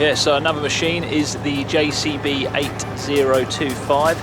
Yeah, so another machine is the JCB 8025.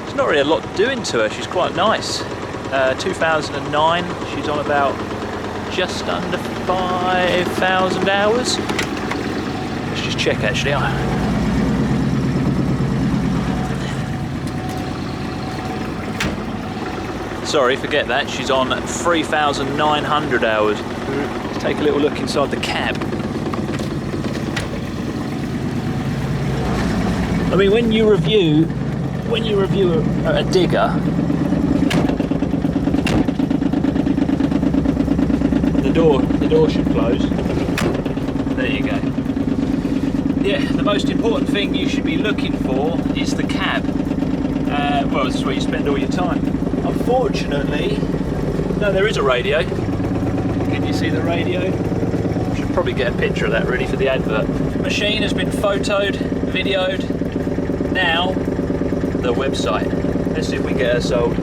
There's not really a lot doing to her, she's quite nice. 2009, she's on about just under 5,000 hours. Let's just check actually. Sorry, forget that, she's on 3,900 hours. Let's take a little look inside the cab. I mean, when you review a digger, the door should close. There you go. Yeah, the most important thing you should be looking for is the cab. Well, this is where you spend all your time. Unfortunately, no, there is a radio. Can you see the radio? Should probably get a picture of that really for the advert. Machine has been photoed, videoed. Now, the website. Let's see if we can get her sold.